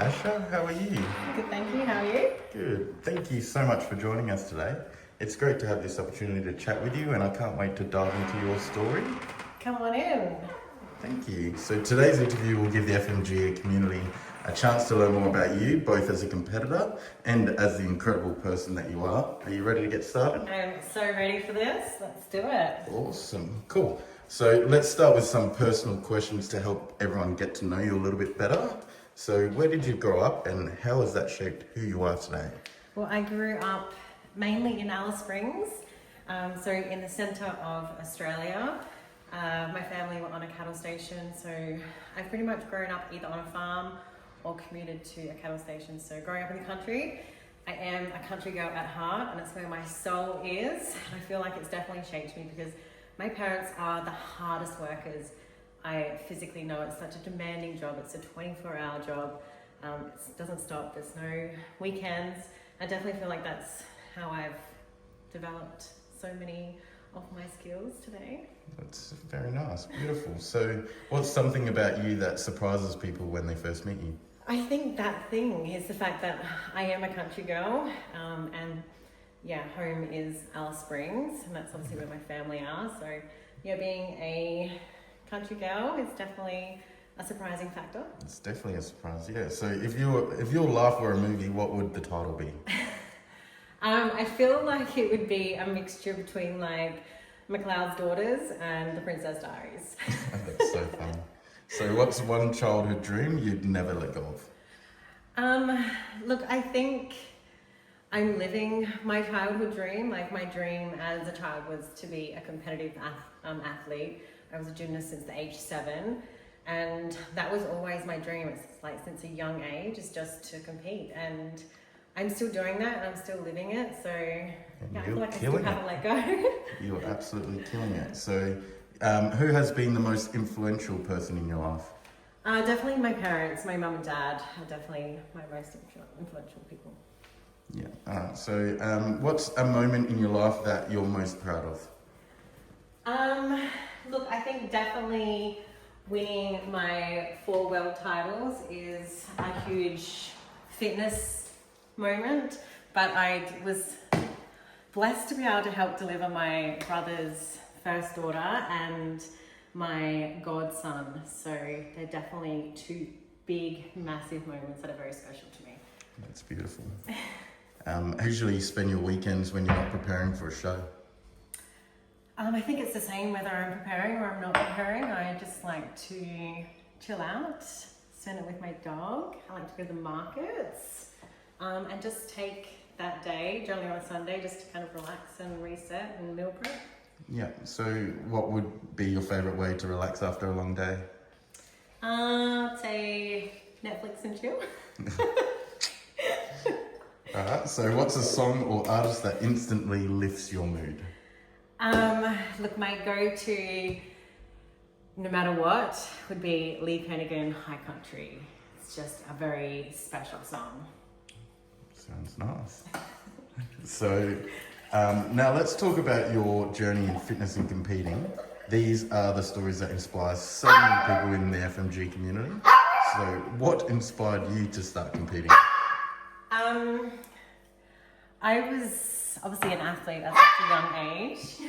Asha, how are you? Good, thank you. How are you? Good. Thank you so much for joining us today. It's great to have this opportunity to chat with you, and I can't wait to dive into your story. Come on in. Thank you. So today's interview will give the FMG community a chance to learn more about you, both as a competitor and as the incredible person that you are. Are you ready to get started? I'm so ready for this. Let's do it. Awesome. Cool. So let's start with some personal questions to help everyone get to know you a little bit better. So where did you grow up and how has that shaped who you are today? Well, I grew up mainly in Alice Springs, so in the centre of Australia. My family were on a cattle station, so I've pretty much grown up either on a farm or commuted to a cattle station. So growing up in the country, I am a country girl at heart, and it's where my soul is. I feel like it's definitely shaped me because my parents are the hardest workers. I physically know it's such a demanding job. It's a 24-hour job. It doesn't stop. There's no weekends. I definitely feel like that's how I've developed so many of my skills today. That's very nice, beautiful. So what's something about you that surprises people when they first meet you? I think that thing is the fact that I am a country girl, and yeah, home is Alice Springs, and that's obviously where my family are. So yeah, being a country girl is definitely a surprising factor. It's definitely a surprise, yeah. So if your life were a movie, what would the title be? I feel like it would be a mixture between like McLeod's Daughters and The Princess Diaries. That's so fun. So what's one childhood dream you'd never let go of? Look, I think I'm living my childhood dream. Like my dream as a child was to be a competitive athlete. I was a gymnast since the age 7, and that was always my dream. It's like since a young age, is just to compete, and I'm still doing that, and I'm still living it. So yeah, I feel like I still haven't let go. You're absolutely killing it. So, who has been the most influential person in your life? Definitely my parents, my mum and dad are definitely my most influential people. Yeah. So, what's a moment in your life that you're most proud of? Look, I think definitely winning my 4 world titles is a huge fitness moment, but I was blessed to be able to help deliver my brother's first daughter and my godson. So they're definitely 2 big, massive moments that are very special to me. That's beautiful. How usually you spend your weekends when you're not preparing for a show? I think it's the same whether I'm preparing or I'm not preparing. I just like to chill out, spend it with my dog. I like to go to the markets, and just take that day, generally on a Sunday, just to kind of relax and reset and meal prep. Yeah, so what would be your favourite way to relax after a long day? I'd say Netflix and chill. Alright, so what's a song or artist that instantly lifts your mood? Look, my go-to, no matter what, would be Lee Kernaghan, High Country. It's just a very special song. Sounds nice. So, now let's talk about your journey in fitness and competing. These are the stories that inspire so many people in the FMG community. So, what inspired you to start competing? I was obviously an athlete at such a young age.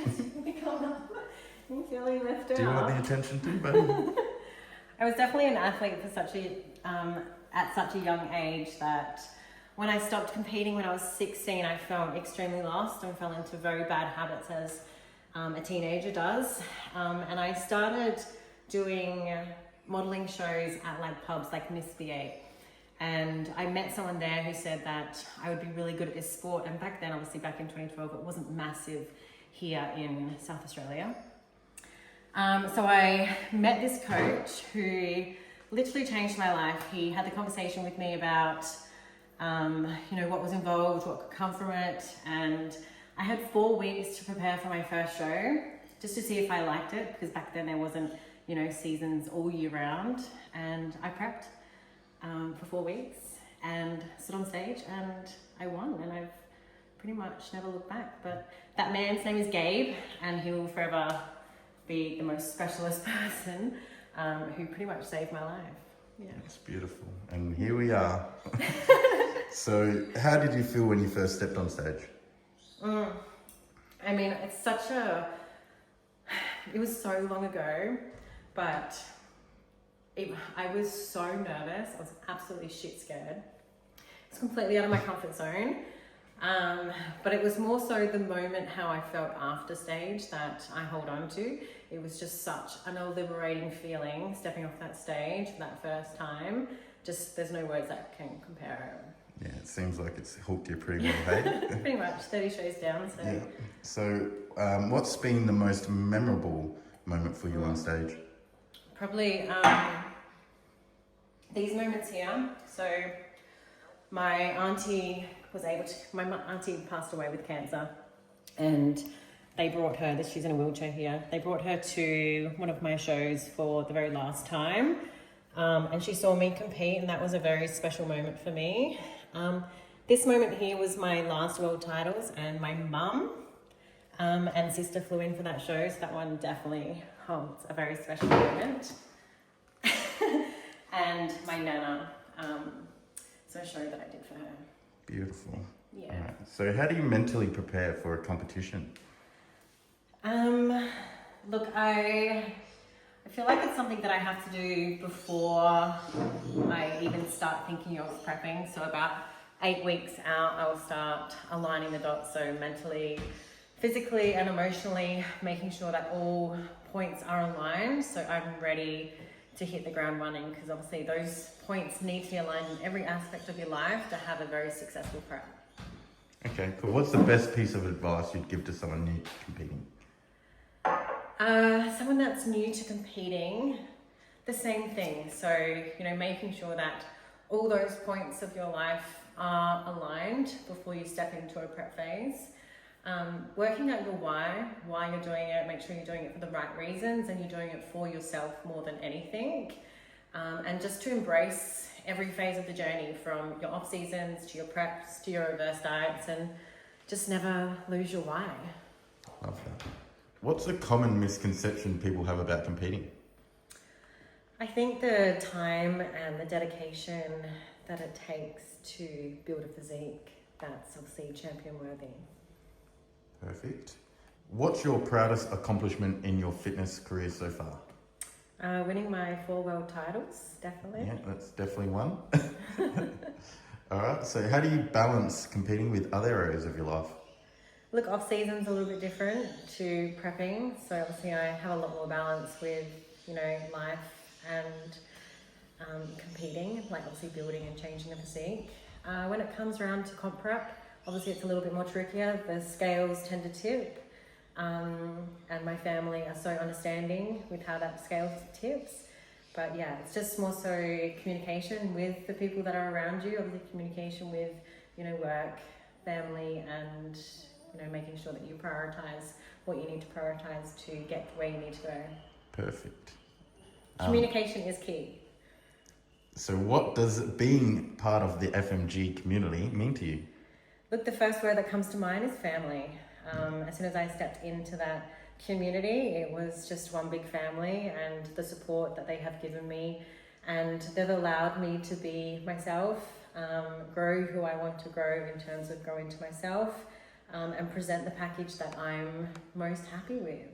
You feeling lifted up? Do you want the attention too, buddy? I was definitely an athlete for at such a young age that when I stopped competing when I was 16, I felt extremely lost and fell into very bad habits as a teenager does. And I started doing modelling shows at like pubs like Miss B8. And I met someone there who said that I would be really good at this sport. And back then, obviously back in 2012, it wasn't massive here in South Australia. So I met this coach who literally changed my life. He had the conversation with me about, what was involved, what could come from it. And I had 4 weeks to prepare for my first show, just to see if I liked it, because back then there wasn't, seasons all year round. And I prepped for 4 weeks and stood on stage and I won, and I've pretty much never looked back. But that man's name is Gabe, and he will forever be the most specialist person who pretty much saved my life. Yeah. It's beautiful. And here we are. So how did you feel when you first stepped on stage? I mean, it was so long ago, but I was so nervous. I was absolutely shit scared. It's completely out of my comfort zone. But it was more so the moment how I felt after stage that I hold on to. It was just such an liberating feeling stepping off that stage that first time. Just, there's no words that can compare it. Yeah, it seems like it's hooked you pretty well, hey? Pretty much, 30 shows down, so. Yeah. So, what's been the most memorable moment for you on stage? Probably these moments here. So, my auntie passed away with cancer, and they brought her, she's in a wheelchair here, they brought her to one of my shows for the very last time, and she saw me compete, and that was a very special moment for me. This moment here was my last world titles, and my mum and sister flew in for that show, so that one definitely holds a very special moment. And my nana, so a show that I did for her. Beautiful. Yeah. All right. So how do you mentally prepare for a competition? Look, I feel like it's something that I have to do before I even start thinking of prepping. So about 8 weeks out, I will start aligning the dots. So mentally, physically and emotionally, making sure that all points are aligned. So I'm ready to hit the ground running, because obviously those points need to be aligned in every aspect of your life to have a very successful prep. Okay, cool. What's the best piece of advice you'd give to someone new to competing? Someone that's new to competing, the same thing. So, making sure that all those points of your life are aligned before you step into a prep phase. Working out your why you're doing it, make sure you're doing it for the right reasons and you're doing it for yourself more than anything. And just to embrace every phase of the journey, from your off seasons to your preps to your reverse diets, and just never lose your why. Love that. What's a common misconception people have about competing? I think the time and the dedication that it takes to build a physique that's obviously champion worthy. Perfect. What's your proudest accomplishment in your fitness career so far? Winning my 4 world titles, definitely. Yeah, that's definitely one. All right, so how do you balance competing with other areas of your life? Look, off season's a little bit different to prepping, so obviously I have a lot more balance with, life and competing, like obviously building and changing the physique. When it comes around to comp prep, obviously it's a little bit more trickier. The scales tend to tip, and my family are so understanding with how that scale tips. But yeah, it's just more so communication with the people that are around you, obviously communication with, work, family, and, making sure that you prioritize what you need to prioritize to get where you need to go. Perfect. Communication is key. So what does being part of the FMG community mean to you? Look, the first word that comes to mind is family. As soon as I stepped into that community, it was just one big family, and the support that they have given me, and they've allowed me to be myself, grow who I want to grow in terms of growing to myself, and present the package that I'm most happy with.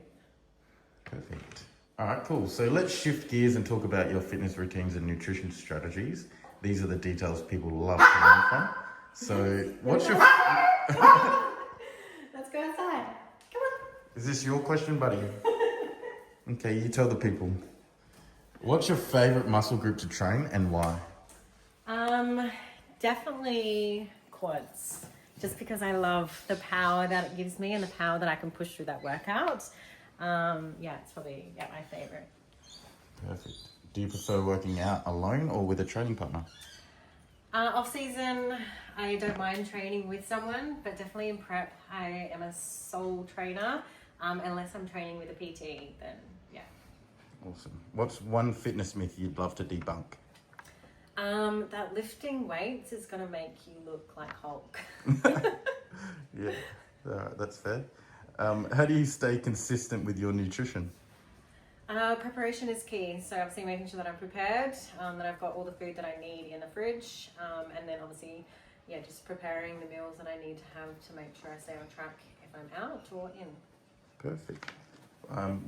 Perfect. All right, cool. So let's shift gears and talk about your fitness routines and nutrition strategies. These are the details people love to learn from. So what's your... Let's go outside. Come on. Is this your question, buddy? Okay, you tell the people. What's your favorite muscle group to train and why? Definitely quads. Just because I love the power that it gives me and the power that I can push through that workout. It's probably my favorite. Perfect. Do you prefer working out alone or with a training partner? Off season, I don't mind training with someone, but definitely in prep, I am a sole trainer. Unless I'm training with a PT, then yeah. Awesome. What's one fitness myth you'd love to debunk? That lifting weights is going to make you look like Hulk. Yeah, all right, that's fair. How do you stay consistent with your nutrition? Preparation is key. So obviously making sure that I'm prepared, that I've got all the food that I need in the fridge, and then obviously, yeah, just preparing the meals that I need to have to make sure I stay on track if I'm out or in. Perfect.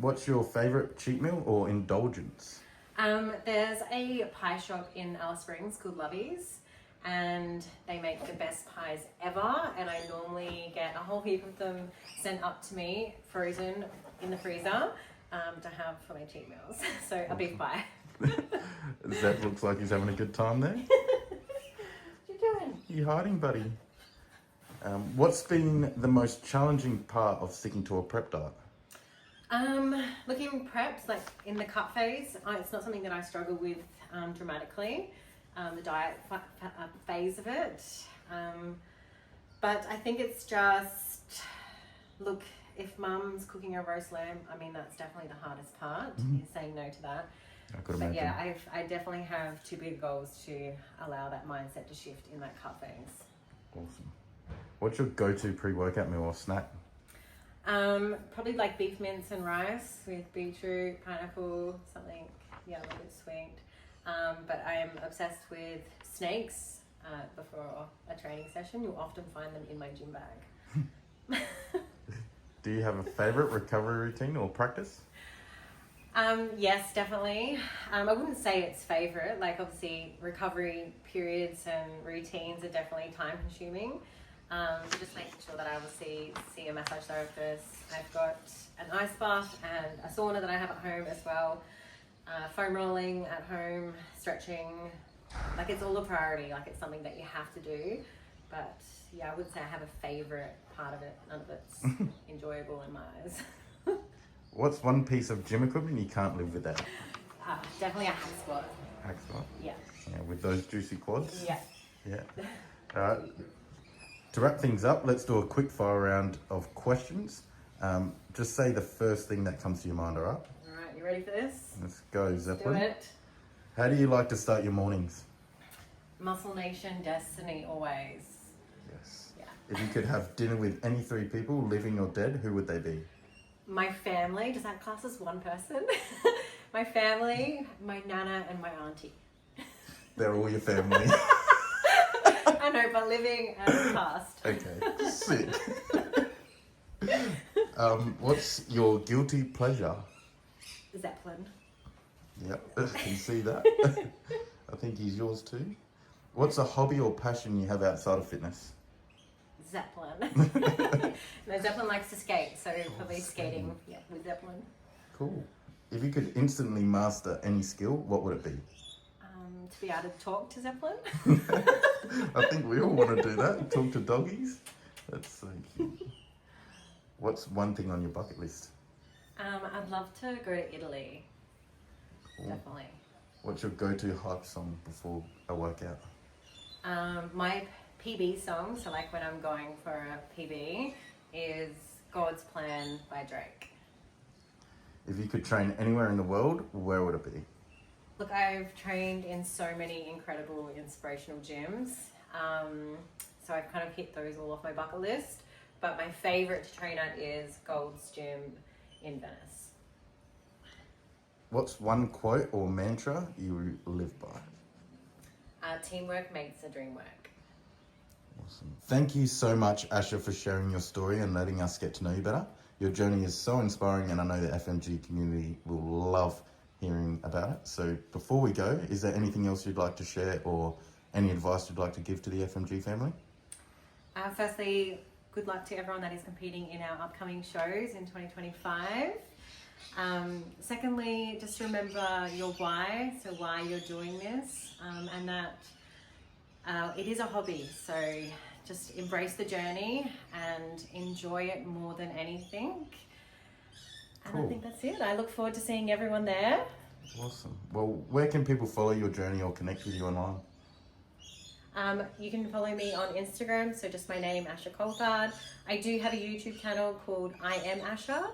What's your favourite cheat meal or indulgence? There's a pie shop in Alice Springs called Lovey's, and they make the best pies ever, and I normally get a whole heap of them sent up to me frozen in the freezer to have for my cheat meals. So a big pie. Zep looks like he's having a good time there. What you doing? You hiding, buddy? What's been the most challenging part of sticking to a prep diet? Looking preps, like in the cut phase, it's not something that I struggle with dramatically, the diet phase of it. But I think it's just, look, if mum's cooking a roast lamb, I mean, that's definitely the hardest part, is saying no to that. I could But imagine. yeah, I definitely have two big goals to allow that mindset to shift in that cut phase. Awesome. What's your go-to pre-workout meal or snack? Probably like beef mince and rice with beetroot, pineapple, something, yeah, a little bit sweet. But I am obsessed with snakes before a training session. You'll often find them in my gym bag. Do you have a favourite recovery routine or practice? Yes, definitely. I wouldn't say it's favourite. Like obviously recovery periods and routines are definitely time consuming. So just making sure that I obviously see a massage therapist. I've got an ice bath and a sauna that I have at home as well. Foam rolling at home, stretching. Like it's all a priority. Like it's something that you have to do. But yeah, I would say I have a favourite part of it. None of it's enjoyable in my eyes. What's one piece of gym equipment you can't live without? Definitely a hack squat. Hack squat? Yeah. Yeah, with those juicy quads? Yeah. Yeah. To wrap things up, let's do a quick fire round of questions. Just say the first thing that comes to your mind, all right? All right, you ready for this? Let's go, Do Zeppelin. it. How do you like to start your mornings? Muscle Nation, destiny, always. Yes. Yeah. If you could have dinner with any three people, living or dead, who would they be? My family, does that class as one person? My family, my nana, and my auntie. They're all your family. I know, but living and past. Okay, sick. What's your guilty pleasure? Zeppelin. Yep, can see that. I think he's yours too. What's a hobby or passion you have outside of fitness? Zeppelin. No, Zeppelin likes to skate, so probably skating, yeah, with Zeppelin. Cool. If you could instantly master any skill, what would it be? To be able to talk to Zeppelin. I think we all want to do that. Talk to doggies. That's so cute. What's one thing on your bucket list? I'd love to go to Italy. Cool. Definitely. What's your go-to hype song before a workout? My PB song, so like when I'm going for a PB, is God's Plan by Drake. If you could train anywhere in the world, where would it be? Look, I've trained in so many incredible, inspirational gyms. So I've kind of hit those all off my bucket list. But my favorite to train at is Gold's Gym in Venice. What's one quote or mantra you live by? Teamwork makes the dream work. Awesome. Thank you so much, Asha, for sharing your story and letting us get to know you better. Your journey is so inspiring, and I know the FMG community will love hearing about it. So before we go, is there anything else you'd like to share or any advice you'd like to give to the FMG family? Firstly, good luck to everyone that is competing in our upcoming shows in 2025. Secondly, just remember your why, so why you're doing this, and that it is a hobby, so just embrace the journey and enjoy it more than anything. And Cool. I think that's it. I look forward to seeing everyone there. Awesome. Well, where can people follow your journey or connect with you online? You can follow me on Instagram, so just my name, Asha Coulthard. I do have a YouTube channel called I Am Asha,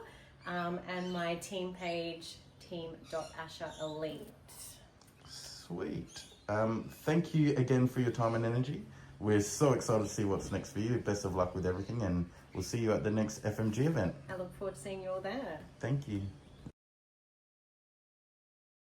and my team page, team.ashaelite. Sweet. Thank you again for your time and energy. We're so excited to see what's next for you. Best of luck with everything, and we'll see you at the next FMG event. I look forward to seeing you all there. Thank you.